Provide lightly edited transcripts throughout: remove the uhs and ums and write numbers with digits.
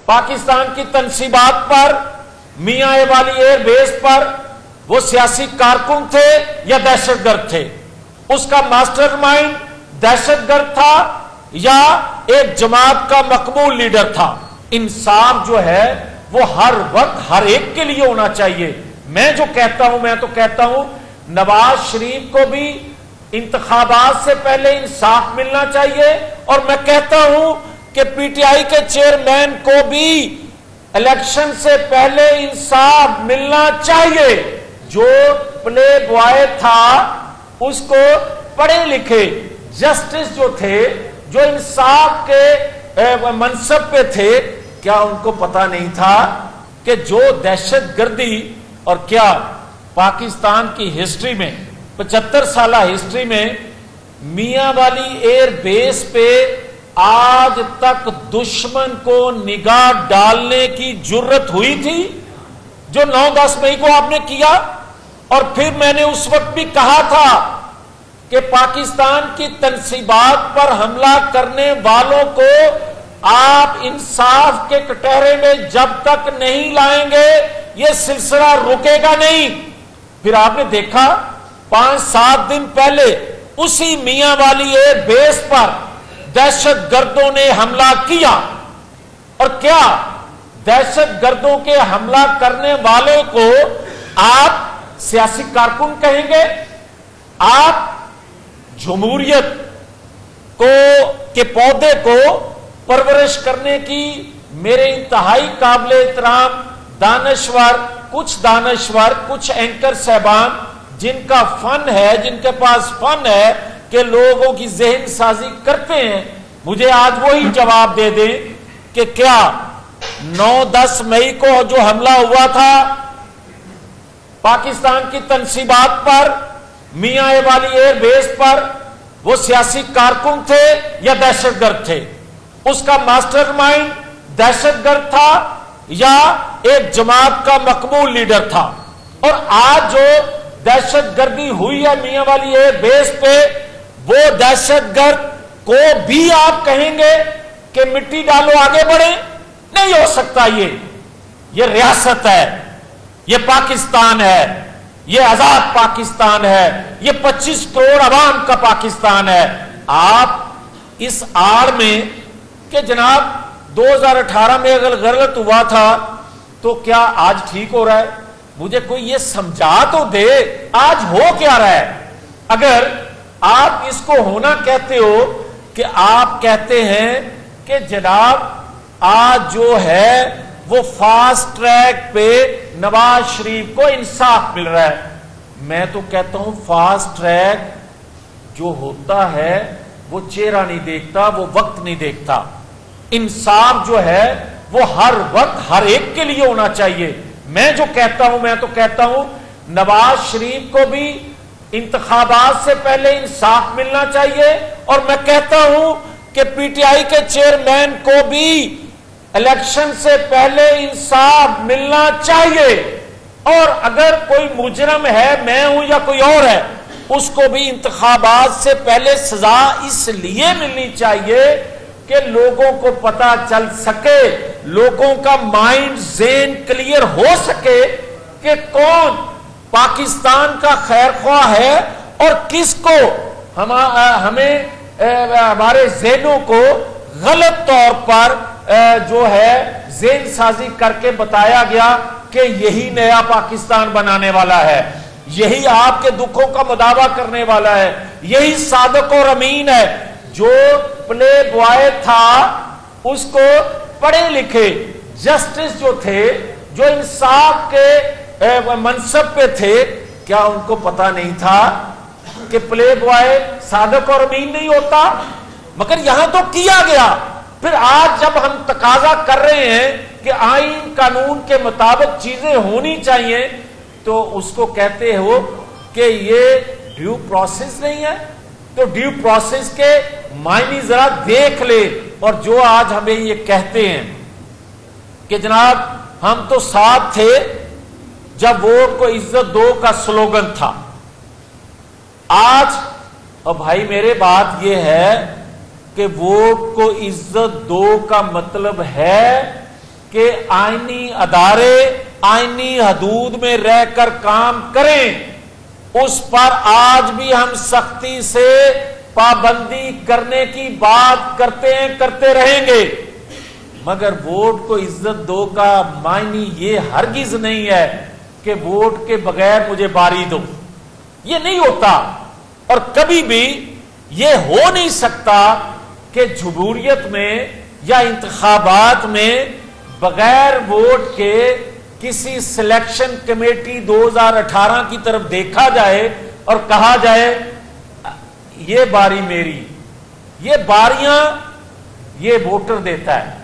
पाकिस्तान की तनसीबात पर, मियां वाली एयरबेस पर वो सियासी कारकुन थे या दहशतगर्द थे? उसका मास्टरमाइंड दहशतगर्द था या एक जमात का मकबूल लीडर था? इंसाफ जो है वो हर वक्त हर एक के लिए होना चाहिए। मैं जो कहता हूं, मैं तो कहता हूं नवाज शरीफ को भी इंतखाबात से पहले इंसाफ मिलना चाहिए, और मैं कहता हूं कि पीटीआई के चेयरमैन को भी इलेक्शन से पहले इंसाफ मिलना चाहिए। जो प्ले बॉय था उसको पढ़े लिखे जस्टिस जो थे, जो इंसाफ के मनसब पे थे, क्या उनको पता नहीं था कि जो दहशतगर्दी, और क्या पाकिस्तान की हिस्ट्री में 75 साल हिस्ट्री में मियां वाली एयरबेस पे आज तक दुश्मन को निगाह डालने की जुर्रत हुई थी? जो 9-10 मई को आपने किया। और फिर मैंने उस वक्त भी कहा था कि पाकिस्तान की तनसीबात पर हमला करने वालों को आप इंसाफ के कटहरे में जब तक नहीं लाएंगे यह सिलसिला रुकेगा नहीं। फिर आपने देखा 5-7 दिन पहले उसी मियां वाली एयरबेस पर दहशतगर्दों ने हमला किया। और क्या दहशतगर्दों के हमला करने वाले को आप सियासी कारकुन कहेंगे? आप जमहूरियत के पौधे को परवरिश करने की मेरे इंतहाई काबिल एहतराम दानश्वर, कुछ एंकर साहबान जिनका फन है, जिनके पास फन है कि लोगों की जहन साजी करते हैं, मुझे आज वही जवाब दे दें कि क्या 9-10 मई को जो हमला हुआ था पाकिस्तान की तनसीबात पर, मियां वाली एयरबेस पर, वो सियासी कारकुन थे या दहशतगर्द थे? उसका मास्टरमाइंड दहशतगर्द था या एक जमात का मकबूल लीडर था? और आज जो दहशतगर्दी हुई है मियां वाली एयरबेस पे, वो दहशतगर्द को भी आप कहेंगे कि मिट्टी डालो आगे बढ़े? नहीं हो सकता। ये रियासत है, ये पाकिस्तान है, ये आजाद पाकिस्तान है, ये 25 करोड़ अवाम का पाकिस्तान है। आप इस आड़ में कि जनाब 2018 में अगर गलत हुआ था तो क्या आज ठीक हो रहा है? मुझे कोई ये समझा तो दे आज हो क्या रहा है। अगर आप इसको होना कहते हो कि आप कहते हैं कि जनाब आज जो है वो फास्ट ट्रैक पे नवाज शरीफ को इंसाफ मिल रहा है, मैं तो कहता हूं फास्ट ट्रैक जो होता है वो चेहरा नहीं देखता, वो वक्त नहीं देखता। इंसाफ जो है वो हर वक्त हर एक के लिए होना चाहिए। मैं जो कहता हूं, मैं तो कहता हूं नवाज शरीफ को भी इंतखाबात से पहले इंसाफ मिलना चाहिए, और मैं कहता हूं कि पीटीआई के चेयरमैन को भी इलेक्शन से पहले इंसाफ मिलना चाहिए। और अगर कोई मुजरम है, मैं हूं या कोई और है, उसको भी इंतखाबात से पहले सजा इसलिए मिलनी चाहिए कि लोगों को पता चल सके, लोगों का माइंड ज़हन क्लियर हो सके कि कौन पाकिस्तान का खैरख्वाह है और किसको हमें हमारे ज़हनों को गलत तौर पर जो है ज़हन साजी करके बताया गया कि यही नया पाकिस्तान बनाने वाला है, यही आपके दुखों का मुदावा करने वाला है, यही सादिक और अमीन है। जो प्ले बॉय था उसको पढ़े लिखे जस्टिस जो थे, जो इंसाफ के मनसब पे थे, क्या उनको पता नहीं था कि प्ले बॉय सादिक और अमीन नहीं होता? मगर यहां तो किया गया। फिर आज जब हम तकाजा कर रहे हैं कि आईन कानून के मुताबिक चीजें होनी चाहिए, तो उसको कहते हो कि ये ड्यू प्रोसेस नहीं है। तो ड्यू प्रोसेस के मायने जरा देख ले। और जो आज हमें ये कहते हैं कि जनाब हम तो साथ थे जब वोट को इज्जत दो का स्लोगन था, आज और भाई मेरे बात यह है कि वोट को इज्जत दो का मतलब है कि आईनी अदारे आईनी हदूद में रहकर काम करें, उस पर आज भी हम सख्ती से पाबंदी करने की बात करते हैं, करते रहेंगे। मगर वोट को इज्जत दो का मायने ये हरगिज नहीं है कि वोट के बगैर मुझे बारी दो, ये नहीं होता। और कभी भी ये हो नहीं सकता कि जमहूरियत में या इंतखाबात में बगैर वोट के किसी सिलेक्शन कमेटी 2018 की तरफ देखा जाए और कहा जाए ये बारी मेरी। ये बारियां ये वोटर देता है,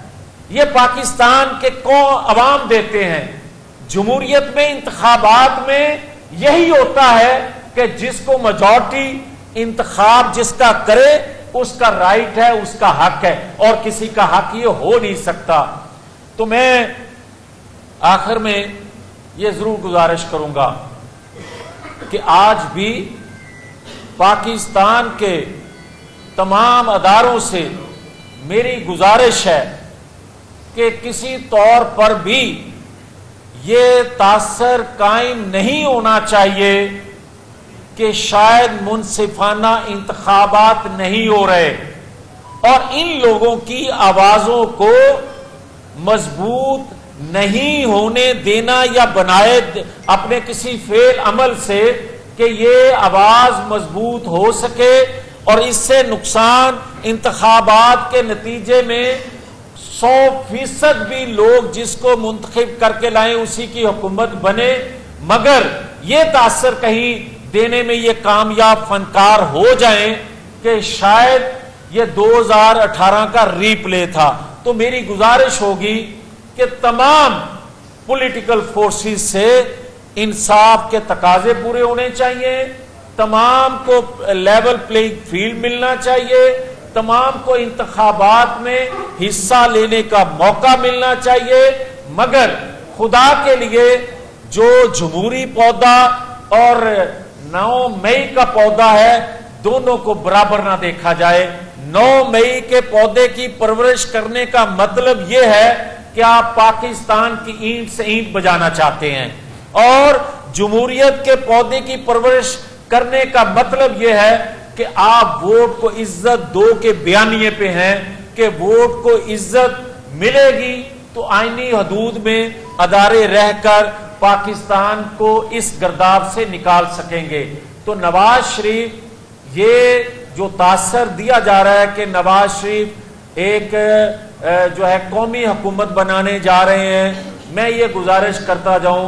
ये पाकिस्तान के अवाम देते हैं। जमहूरियत में इंतखाबात में यही होता है कि जिसको मेजॉरिटी इंतखाब जिसका करे उसका राइट है, उसका हक है, और किसी का हक ये हो नहीं सकता। तो मैं आखिर में ये जरूर गुजारिश करूंगा कि आज भी पाकिस्तान के तमाम अदारों से मेरी गुजारिश है कि किसी तौर पर भी ये तासर कायम नहीं होना चाहिए कि शायद मुनसिफाना इंतखाबात नहीं हो रहे, और इन लोगों की आवाजों को मजबूत नहीं होने देना या बनाए अपने किसी फेल अमल से कि ये आवाज मजबूत हो सके और इससे नुकसान इंतखाबात के नतीजे में 100% भी लोग जिसको मुंतखब करके लाएं उसी की हुकूमत बने, मगर ये तासर कहीं देने में ये कामयाब फनकार हो जाएं कि शायद ये 2018 का रीप्ले था। तो मेरी गुजारिश होगी कि तमाम पॉलिटिकल फोर्सेस से इंसाफ के तकाजे पूरे होने चाहिए, तमाम को लेवल प्लेइंग फील्ड मिलना चाहिए, तमाम को इंतखाबात में हिस्सा लेने का मौका मिलना चाहिए, मगर खुदा के लिए जो जमहूरी पौधा और 9 मई का पौधा है दोनों को बराबर ना देखा जाए। 9 मई के पौधे की परवरिश करने का मतलब यह है कि आप पाकिस्तान की ईंट से ईंट बजाना चाहते हैं, और जमहूरियत के पौधे की परवरिश करने का मतलब यह है कि आप वोट को इज्जत दो के बयानिए पे हैं कि वोट को इज्जत मिलेगी तो आईनी हदूद में अदारे रहकर पाकिस्तान को इस गर्दाब से निकाल सकेंगे। तो नवाज शरीफ ये जो तासर दिया जा रहा है कि नवाज शरीफ एक जो है कौमी हुकूमत बनाने जा रहे हैं, मैं ये गुजारिश करता जाऊं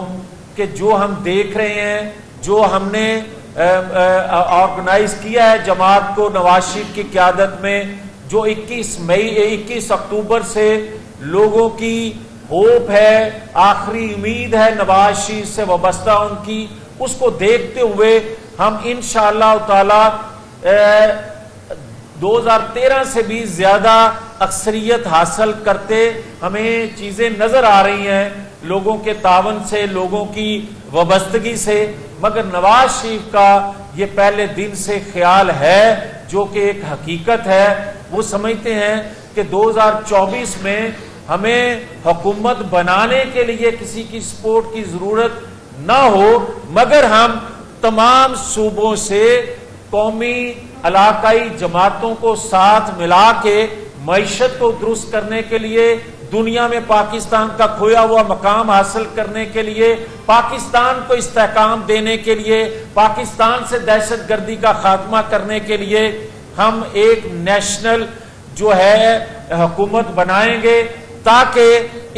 कि जो हम देख रहे हैं, जो हमने ऑर्गेनाइज किया है जमात को नवाज शरीफ की क़यादत में, जो 21 अक्टूबर से लोगों की होप है, आखिरी उम्मीद है नवाज शरीफ से वाबस्ता उनकी, उसको देखते हुए हम इंशाअल्लाह ताला 2013 से भी ज्यादा अक्सरियत हासिल करते हमें चीजें नजर आ रही हैं लोगों के तावन से, लोगों की वाबस्तगी से। मगर नवाज शरीफ का ये पहले दिन से ख्याल है जो कि एक हकीकत है। वो समझते हैं कि 2024 में हमें हुकूमत बनाने के लिए किसी की सपोर्ट की जरूरत ना हो, मगर हम तमाम सूबों से कौमी इलाकाई जमातों को साथ मिला के मईशत को दुरुस्त करने के लिए, दुनिया में पाकिस्तान का खोया हुआ मकाम हासिल करने के लिए, पाकिस्तान को इस्तेहकाम देने के लिए, पाकिस्तान से दहशतगर्दी का खात्मा करने के लिए हम एक नेशनल जो है हुकूमत बनाएंगे ताकि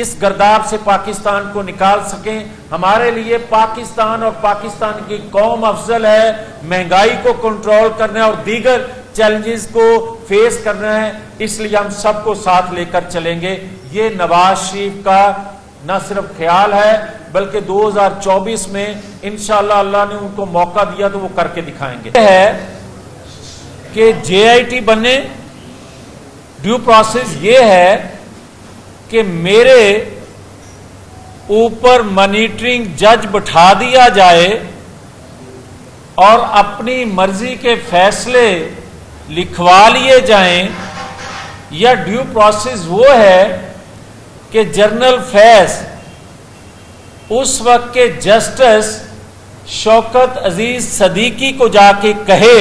इस गर्दाब से पाकिस्तान को निकाल सकें। हमारे लिए पाकिस्तान और पाकिस्तान की कौम अफजल है, महंगाई को कंट्रोल करना है और दीगर चैलेंजेस को फेस करना है, इसलिए हम सबको साथ लेकर चलेंगे। ये नवाज शरीफ का न सिर्फ ख्याल है बल्कि 2024 में इंशाअल्लाह अल्लाह ने उनको मौका दिया तो वो करके दिखाएंगे। है कि JIT बने, ड्यू प्रोसेस ये है कि मेरे ऊपर मॉनिटरिंग जज बिठा दिया जाए और अपनी मर्जी के फैसले लिखवा लिए जाएं, या ड्यू प्रोसेस वो है कि जनरल फैज उस वक्त के जस्टिस शौकत अजीज सदीकी को जाके कहे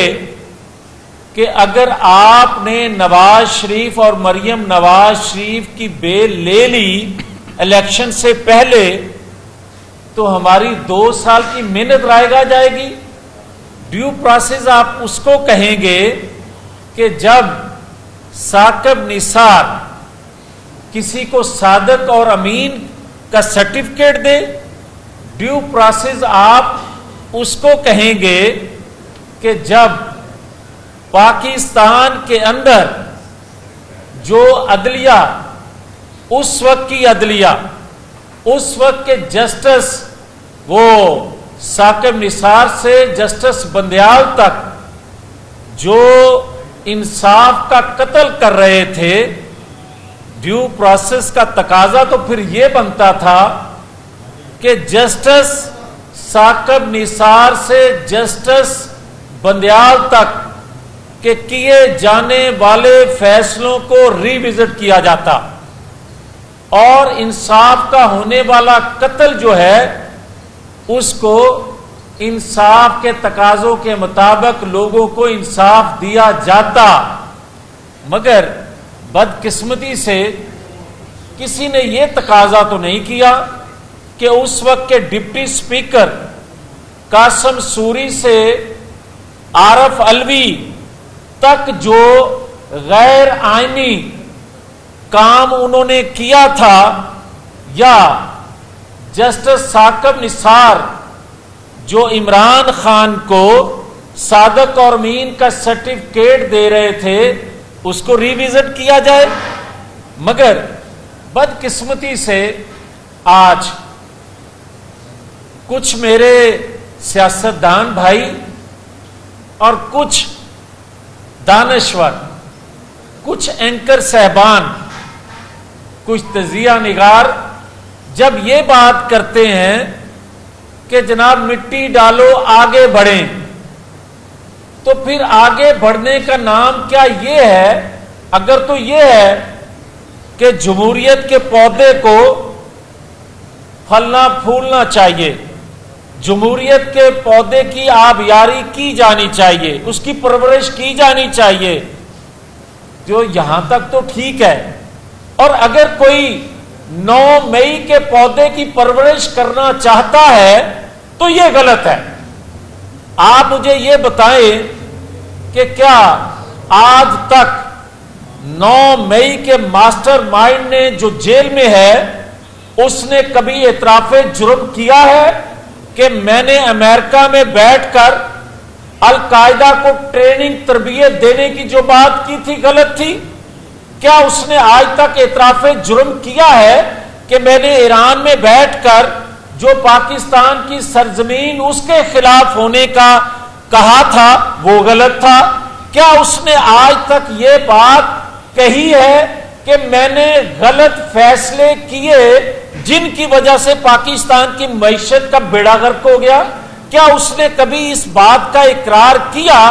कि अगर आपने नवाज शरीफ और मरियम नवाज शरीफ की बेल ले ली इलेक्शन से पहले तो हमारी 2 साल की मेहनत रायगा जाएगी। ड्यू प्रोसेस आप उसको कहेंगे कि जब साकिब निसार किसी को सादक और अमीन का सर्टिफिकेट दे। ड्यू प्रोसेस आप उसको कहेंगे कि जब पाकिस्तान के अंदर जो अदलिया, उस वक्त की अदलिया, उस वक्त के जस्टिस, वो साकिब निसार से जस्टिस बंदयाल तक जो इंसाफ का कत्ल कर रहे थे, ड्यू प्रोसेस का तकाजा तो फिर यह बनता था कि जस्टिस साकिब निसार से जस्टिस बंदयाल तक के किए जाने वाले फैसलों को रिविजिट किया जाता और इंसाफ का होने वाला कत्ल जो है उसको इंसाफ के तकाजों के मुताबिक लोगों को इंसाफ दिया जाता। मगर बदकिस्मती से किसी ने यह तकाजा तो नहीं किया कि उस वक्त के डिप्टी स्पीकर कासिम सूरी से आरफ अलवी तक जो गैर आईनी काम उन्होंने किया था, या जस्टिस साकिब निसार जो इमरान खान को सादक और अमीन का सर्टिफिकेट दे रहे थे, उसको रिविजिट किया जाए। मगर बदकिस्मती से आज कुछ मेरे सियासतदान भाई और कुछ दानश्वर, कुछ एंकर साहबान, कुछ तजिया निगार जब ये बात करते हैं कि जनाब मिट्टी डालो आगे बढ़ें, तो फिर आगे बढ़ने का नाम क्या ये है? अगर तो ये है कि जमहूरियत के पौधे को फलना फूलना चाहिए, जमहूरियत के पौधे की आबियारी की जानी चाहिए, उसकी परवरिश की जानी चाहिए, जो यहां तक तो ठीक है। और अगर कोई 9 मई के पौधे की परवरिश करना चाहता है तो यह गलत है। आप मुझे यह बताएं कि क्या आज तक 9 मई के मास्टरमाइंड ने जो जेल में है उसने कभी एतराफे जुर्म किया है कि मैंने अमेरिका में बैठकर अल-कायदा को ट्रेनिंग तरबियत देने की जो बात की थी गलत थी? क्या उसने आज तक एतराफे जुर्म किया है कि मैंने ईरान में बैठकर जो पाकिस्तान की सरजमीन उसके खिलाफ होने का कहा था वो गलत था? क्या उसने आज तक ये बात कही है कि मैंने गलत फैसले किए जिनकी वजह से पाकिस्तान की मईशत का बेड़ा गर्क हो गया? क्या उसने कभी इस बात का इकरार किया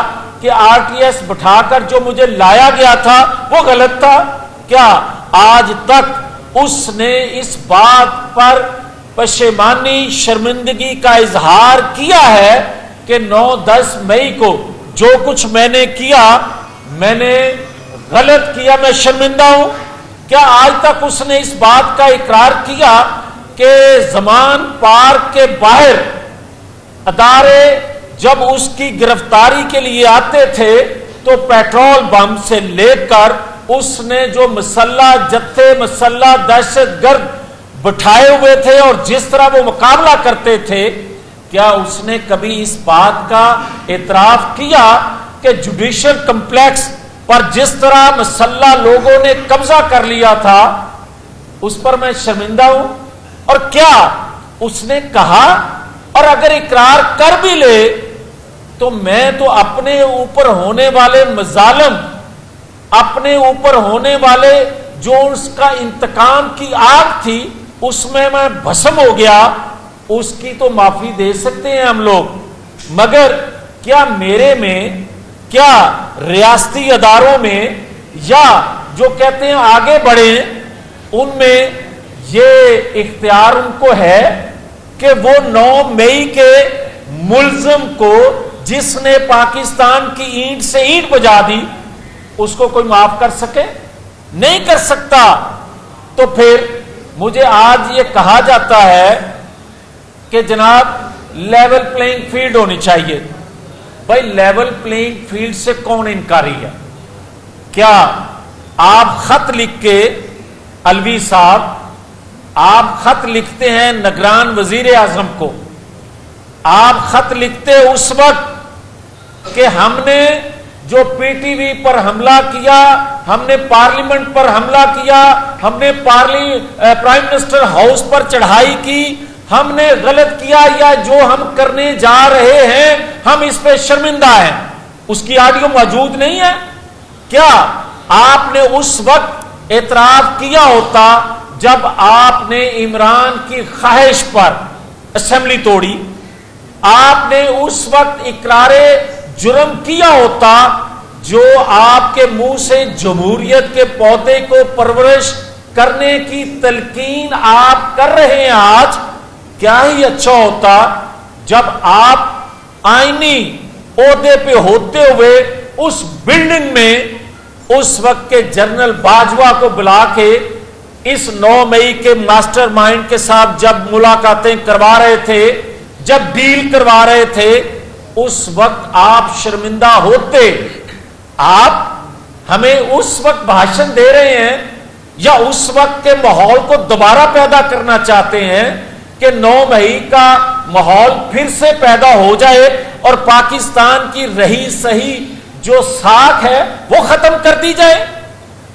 कि आरटीएस बिठाकर जो मुझे लाया गया था वो गलत था? क्या आज तक उसने इस बात पर पशेमानी शर्मिंदगी का इजहार किया है कि 9-10 मई को जो कुछ मैंने किया मैंने गलत किया, मैं शर्मिंदा हूं? क्या आज तक उसने इस बात का इकरार किया कि जमान पार्क के बाहर अदारे जब उसकी गिरफ्तारी के लिए आते थे तो पेट्रोल बम से लेकर उसने जो मसल्ला जत्थे, मसल्ला दहशतगर्द बिठाए हुए थे और जिस तरह वो मुकाबला करते थे, क्या उसने कभी इस बात का एतराफ किया कि जुडिशियल कम्प्लेक्स पर जिस तरह मसल्ला लोगों ने कब्जा कर लिया था उस पर मैं शर्मिंदा हूं? और क्या उसने कहा, और अगर इकरार कर भी ले तो मैं तो अपने ऊपर होने वाले मजालम, अपने ऊपर होने वाले जो उसका इंतकाम की आग थी उसमें मैं भस्म हो गया, उसकी तो माफी दे सकते हैं हम लोग। मगर क्या मेरे में, क्या रियासती अदारों में, या जो कहते हैं आगे बढ़े उनमें ये इख्तियार उनको है कि वो 9 मई के मुल्जिम को, जिसने पाकिस्तान की ईंट से ईंट बजा दी, उसको कोई माफ कर सके? नहीं कर सकता। तो फिर मुझे आज ये कहा जाता है कि जनाब लेवल प्लेइंग फील्ड होनी चाहिए। भाई लेवल प्लेइंग फील्ड से कौन इनकारी है? क्या आप खत लिख के, अलवी साहब आप खत लिखते हैं निगरान वजीर आजम को, आप खत लिखते उस वक्त कि हमने जो पीटीवी पर हमला किया, हमने पार्लियामेंट पर हमला किया, हमने प्राइम मिनिस्टर हाउस पर चढ़ाई की, हमने गलत किया, या जो हम करने जा रहे हैं हम इस पे शर्मिंदा हैं। उसकी ऑडियो मौजूद नहीं है। क्या आपने उस वक्त एतराफ किया होता जब आपने इमरान की ख्वाहिश पर असेंबली तोड़ी? आपने उस वक्त इकरारे जुर्म किया होता जो आपके मुंह से जमहूरियत के पौधे को परवरिश करने की तलकीन आप कर रहे हैं आज? क्या ही अच्छा होता जब आप आईनी ओहदे पे होते हुए उस बिल्डिंग में उस वक्त के जनरल बाजवा को बुला के इस 9 मई के मास्टरमाइंड के साथ जब मुलाकातें करवा रहे थे, जब डील करवा रहे थे, उस वक्त आप शर्मिंदा होते। आप हमें उस वक्त भाषण दे रहे हैं या उस वक्त के माहौल को दोबारा पैदा करना चाहते हैं कि 9 मई का माहौल फिर से पैदा हो जाए और पाकिस्तान की रही सही जो साख है वो खत्म कर दी जाए?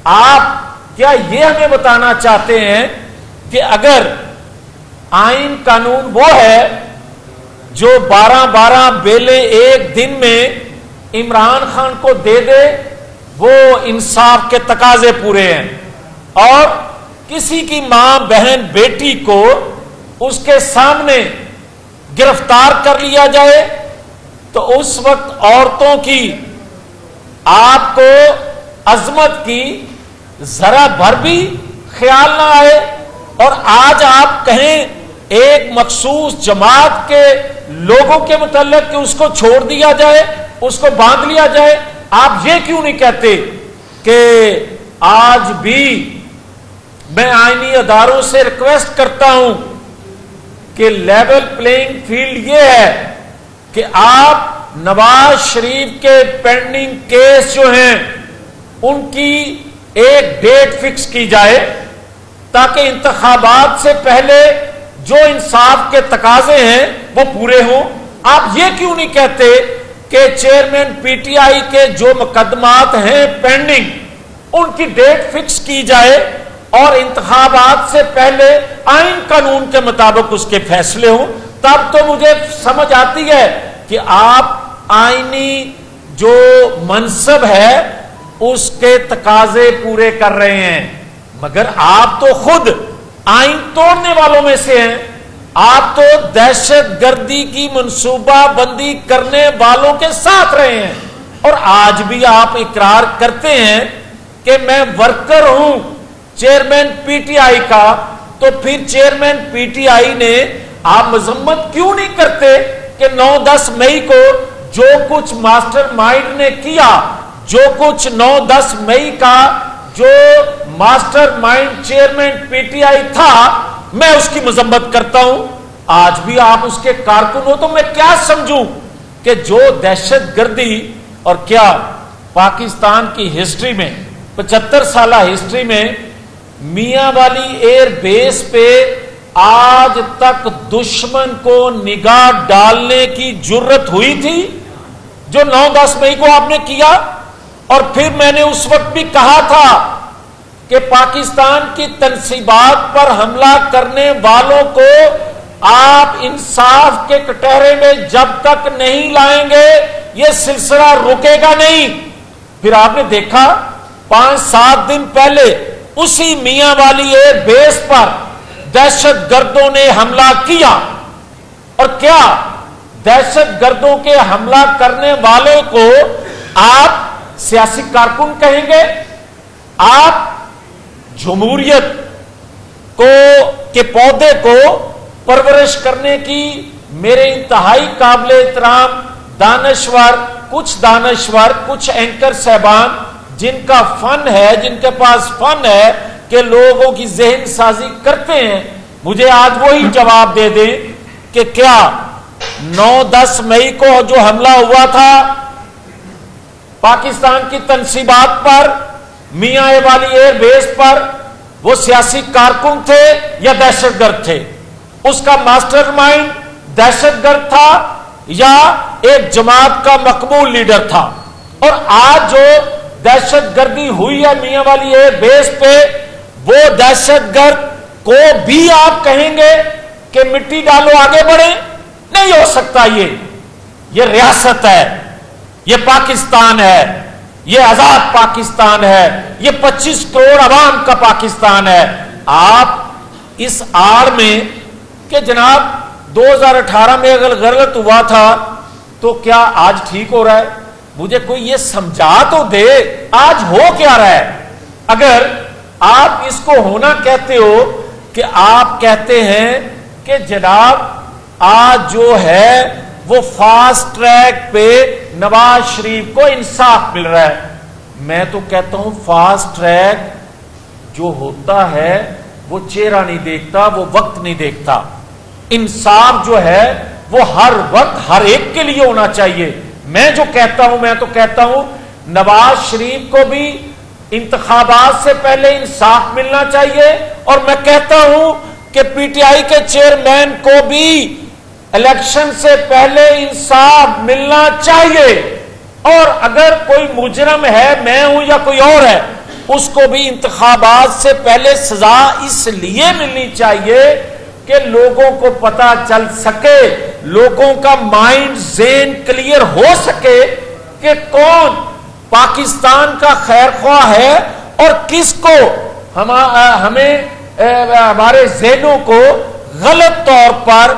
आप क्या ये हमें बताना चाहते हैं कि अगर आईन कानून वो है जो 12-12 बेले एक दिन में इमरान खान को दे दे, वो इंसाफ के तकाजे पूरे हैं, और किसी की मां बहन बेटी को उसके सामने गिरफ्तार कर लिया जाए तो उस वक्त औरतों की आपको अजमत की जरा भर भी ख्याल ना आए, और आज आप कहें एक मखसूस जमात के लोगों के मुतल्लिक कि उसको छोड़ दिया जाए, उसको बांध लिया जाए। आप ये क्यों नहीं कहते कि आज भी मैं आईनी अदारों से रिक्वेस्ट करता हूं कि लेवल प्लेइंग फील्ड ये है कि आप नवाज शरीफ के पेंडिंग केस जो हैं उनकी एक डेट फिक्स की जाए ताकि इंतखाबात से पहले जो इंसाफ के तकाजे हैं वो पूरे हों। आप ये क्यों नहीं कहते कि चेयरमैन पीटीआई के जो मुकदमात हैं पेंडिंग उनकी डेट फिक्स की जाए और इंतखाबात से पहले आईन कानून के मुताबिक उसके फैसले हों? तब तो मुझे समझ आती है कि आप आईनी जो मनसब है उसके तकाजे पूरे कर रहे हैं, मगर आप तो खुद आईन तोड़ने वालों में से हैं। आप तो दहशत गर्दी की मंसूबाबंदी करने वालों के साथ रहे हैं, और आज भी आप इकरार करते हैं कि मैं वर्कर हूं चेयरमैन पीटीआई का। तो फिर चेयरमैन पीटीआई ने आप मजम्मत क्यों नहीं करते कि 9-10 मई को जो कुछ मास्टरमाइंड ने किया, जो कुछ 9-10 मई का जो मास्टरमाइंड चेयरमैन पीटीआई था, मैं उसकी मजम्मत करता हूं। आज भी आप उसके कारकुन हो तो मैं क्या समझूं कि जो दहशत गर्दी, और क्या पाकिस्तान की हिस्ट्री में 75 साल हिस्ट्री में मियां वाली एयर बेस पे आज तक दुश्मन को निगाह डालने की जुर्रत हुई थी जो 9-10 मई को आपने किया? और फिर मैंने उस वक्त भी कहा था कि पाकिस्तान की तनसीबात पर हमला करने वालों को आप इंसाफ के कटहरे में जब तक नहीं लाएंगे यह सिलसिला रुकेगा नहीं। फिर आपने देखा 5-7 दिन पहले उसी मियां वाली एयर बेस पर दहशत गर्दों ने हमला किया, और क्या दहशत गर्दों के हमला करने वाले को आप सियासी कारकुन कहेंगे? आप जमहूरियत के पौधे को परवरिश करने की मेरे इंतहाई काबिल एहतराम दानश्वर, कुछ एंकर साहबान जिनका फन है, जिनके पास फन है कि लोगों की जहन साजी करते हैं, मुझे आज वही जवाब दे दें कि क्या 9-10 मई को जो हमला हुआ था पाकिस्तान की तनसीबात पर, मियां वाली एयरबेस पर, वो सियासी कारकुन थे या दहशतगर्द थे? उसका मास्टरमाइंड दहशतगर्द था या एक जमात का मकबूल लीडर था? और आज जो दहशतगर्दी हुई है मियां वाली एयरबेस पे, वो दहशतगर्द को भी आप कहेंगे कि मिट्टी डालो आगे बढ़े? नहीं हो सकता। ये रियासत है, ये पाकिस्तान है, ये आजाद पाकिस्तान है, ये 25 करोड़ अवाम का पाकिस्तान है। आप इस आड़ में कि जनाब 2018 में अगर गलत हुआ था तो क्या आज ठीक हो रहा है? मुझे कोई ये समझा तो दे, आज हो क्या रहा है? अगर आप इसको होना कहते हो कि आप कहते हैं कि जनाब आज जो है वो फास्ट ट्रैक पे नवाज शरीफ को इंसाफ मिल रहा है, मैं तो कहता हूं फास्ट ट्रैक जो होता है वो चेहरा नहीं देखता, वो वक्त नहीं देखता। इंसाफ जो है वो हर वक्त हर एक के लिए होना चाहिए। मैं जो कहता हूं, मैं तो कहता हूं नवाज शरीफ को भी इंतखाबात से पहले इंसाफ मिलना चाहिए, और मैं कहता हूं कि पीटीआई के चेयरमैन को भी इलेक्शन से पहले इंसाफ मिलना चाहिए। और अगर कोई मुजरम है, मैं हूं या कोई और है, उसको भी इंतखाबात से पहले सजा इसलिए मिलनी चाहिए कि लोगों को पता चल सके, लोगों का माइंड ज़हन क्लियर हो सके कि कौन पाकिस्तान का खैरख्वाह है और किसको हमें हमारे ज़हनों को गलत तौर पर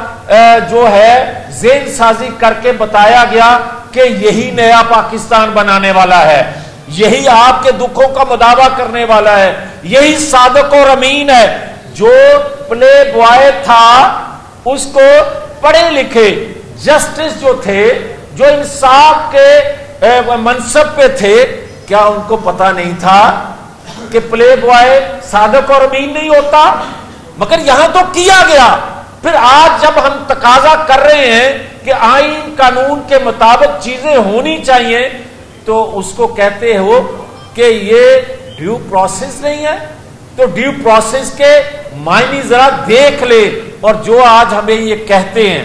जो है ज़हन साजी करके बताया गया कि यही नया पाकिस्तान बनाने वाला है, यही आपके दुखों का मुदावा करने वाला है, यही सादिक और अमीन है। जो प्ले बॉय था उसको पढ़े लिखे जस्टिस जो थे, जो इंसाफ के मनसब पे थे, क्या उनको पता नहीं था कि प्ले बॉय सादिक और अमीन नहीं होता? मगर यहां तो किया गया। फिर आज जब हम तकाजा कर रहे हैं कि आईन कानून के मुताबिक चीजें होनी चाहिए, तो उसको कहते हो कि ये ड्यू प्रोसेस नहीं है। तो ड्यू प्रोसेस के मायने जरा देख ले। और जो आज हमें ये कहते हैं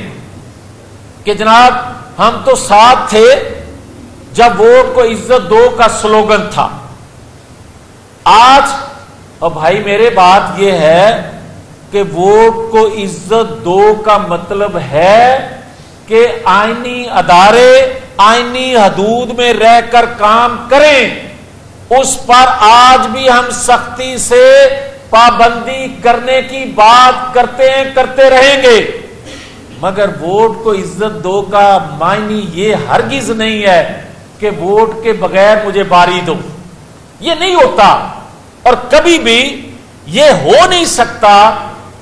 कि जनाब हम तो साथ थे जब वोट को इज्जत दो का स्लोगन था, आज और भाई मेरे बात यह है कि वोट को इज्जत दो का मतलब है कि आईनी अदारे आईनी हदूद में रहकर काम करें। उस पर आज भी हम सख्ती से पाबंदी करने की बात करते हैं, करते रहेंगे। मगर वोट को इज्जत दो का मायने ये हरगिज नहीं है कि वोट के बगैर मुझे बारी दो, ये नहीं होता। और कभी भी ये हो नहीं सकता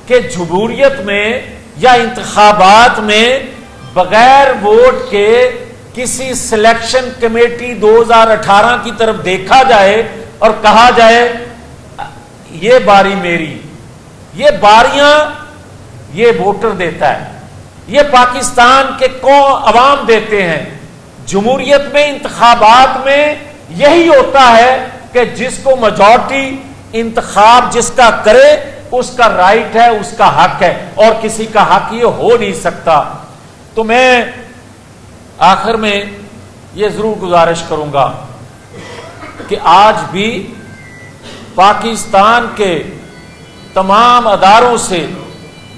कि जमहूरियत में या इंतखाबात में बगैर वोट के किसी सिलेक्शन कमेटी 2018 की तरफ देखा जाए और कहा जाए ये बारी मेरी, ये बारियां ये वोटर देता है, ये पाकिस्तान के अवाम देते हैं। जमहूरियत में इंतखाबात में यही होता है कि जिसको मेजॉरिटी इंतखाब जिसका करे उसका राइट है, उसका हक है, और किसी का हक ये हो नहीं सकता। तो मैं आखिर में ये जरूर गुजारिश करूंगा कि आज भी पाकिस्तान के तमाम अदारों से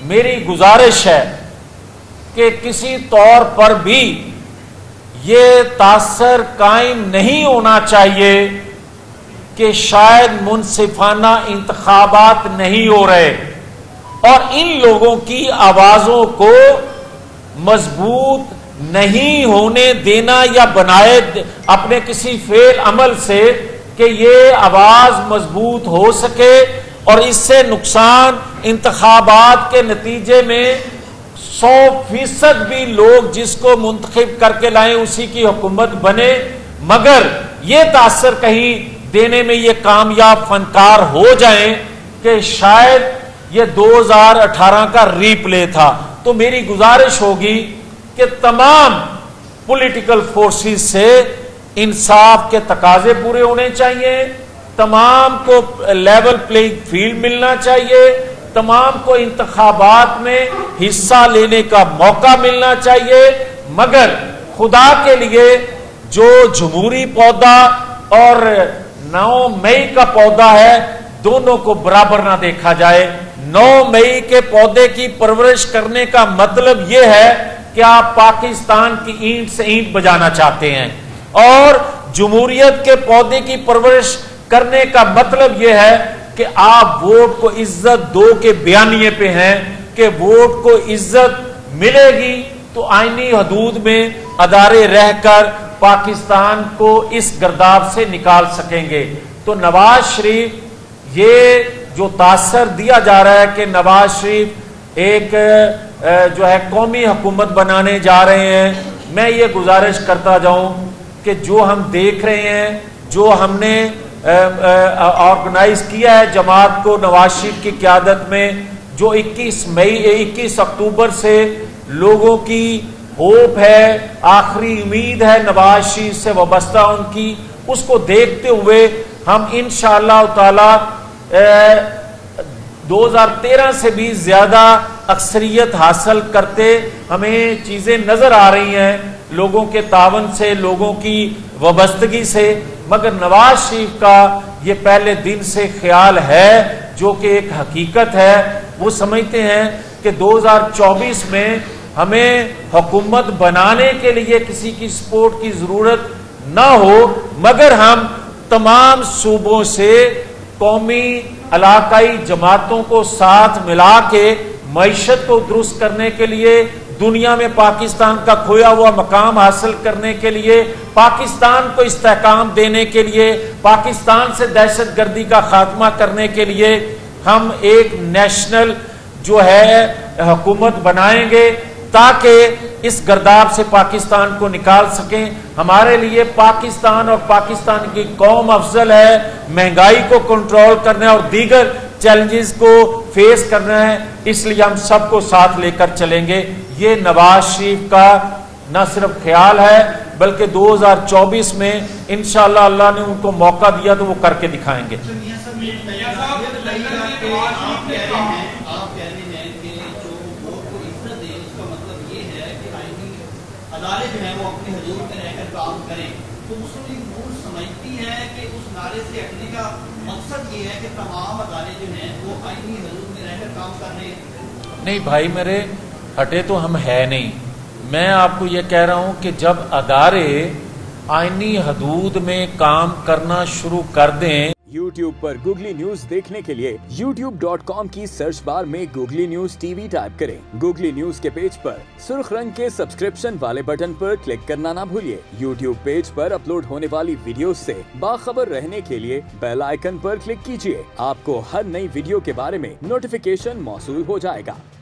मेरी गुजारिश है कि किसी तौर पर भी ये तासर कायम नहीं होना चाहिए कि शायद मुनसिफाना इंतखाबात नहीं हो रहे, और इन लोगों की आवाजों को मजबूत नहीं होने देना या बनाए अपने किसी फेल अमल से कि ये आवाज मजबूत हो सके और इससे नुकसान इंतखाबात के नतीजे में 100% भी लोग जिसको मुंतखब करके लाए उसी की हुकूमत बने, मगर ये तासर कहीं देने में ये कामयाब फनकार हो जाए कि शायद ये 2018 का रीप्ले था। तो मेरी गुजारिश होगी कि तमाम पॉलिटिकल फोर्सेस से इंसाफ के तकाजे पूरे होने चाहिए, तमाम को लेवल प्लेइंग फील्ड मिलना चाहिए, तमाम को इंतखाबात में हिस्सा लेने का मौका मिलना चाहिए, मगर खुदा के लिए जो जमहूरी पौधा और 9 मई का पौधा है दोनों को बराबर ना देखा जाए। 9 मई के पौधे की परवरिश करने का मतलब यह है कि आप पाकिस्तान की ईंट से ईंट बजाना चाहते हैं, और जमहूरियत के पौधे की परवरिश करने का मतलब यह है कि आप वोट को इज्जत दो के बयानिए पे हैं कि वोट को इज्जत मिलेगी तो आईनी हदूद में अदारे रहकर पाकिस्तान को इस गर्दाब से निकाल सकेंगे। तो नवाज शरीफ, ये जो तासर दिया जा रहा है कि नवाज शरीफ एक जो है कौमी हुकूमत बनाने जा रहे हैं, मैं ये गुजारिश करता जाऊं कि जो हम देख रहे हैं, जो हमने ऑर्गेनाइज किया है जमात को नवाज शरीफ की क़यादत में, जो 21 अक्टूबर से लोगों की होप है, आखिरी उम्मीद है नवाज शरीफ से वाबस्ता उनकी, उसको देखते हुए हम इंशाअल्लाह ताला 2013 से भी ज्यादा अक्सरियत हासिल करते हमें चीजें नजर आ रही हैं, लोगों के तावन से, लोगों की वाबस्तगी से। मगर नवाज शरीफ का ये पहले दिन से ख्याल है जो कि एक हकीकत है। वो समझते हैं कि 2024 में हमें हुकूमत बनाने के लिए किसी की सपोर्ट की जरूरत ना हो, मगर हम तमाम सूबों से कौमी इलाकाई जमातों को साथ मिला के मईशत को दुरुस्त करने के लिए, दुनिया में पाकिस्तान का खोया हुआ मकाम हासिल करने के लिए, पाकिस्तान को इस्तेहकाम देने के लिए, पाकिस्तान से दहशतगर्दी का खात्मा करने के लिए हम एक नेशनल जो है हुकूमत बनाएंगे ताकि इस गर्दाब से पाकिस्तान को निकाल सकें। हमारे लिए पाकिस्तान और पाकिस्तान की कौम अफजल है, महंगाई को कंट्रोल करना है और दीगर चैलेंजेस को फेस करना है, इसलिए हम सबको साथ लेकर चलेंगे। ये नवाज शरीफ का न सिर्फ ख्याल है बल्कि 2024 में इंशाअल्लाह अल्लाह ने उनको मौका दिया तो वो करके दिखाएंगे। अदालत जो है वो अपने हुजूर में रहकर काम करें, तो मुस्लिम लीग नून समझती है कि उस नारे से हटने का मकसद ये है कि तमाम अदालत जो हैं वो आईनी हुजूर में रहकर काम कर रहे हैं। नहीं भाई मेरे, हटे तो हम है नहीं। मैं आपको ये कह रहा हूं कि जब अदारे आईनी हदूद में काम करना शुरू कर दें। YouTube पर गूगली न्यूज देखने के लिए youtube.com की सर्च बार में गूगली न्यूज टीवी टाइप करें। गूगली न्यूज के पेज पर सुर्ख रंग के सब्सक्रिप्शन वाले बटन पर क्लिक करना ना भूलिए। YouTube पेज पर अपलोड होने वाली वीडियोस से बाखबर रहने के लिए बेल आइकन पर क्लिक कीजिए। आपको हर नई वीडियो के बारे में नोटिफिकेशन मौसूल हो जाएगा।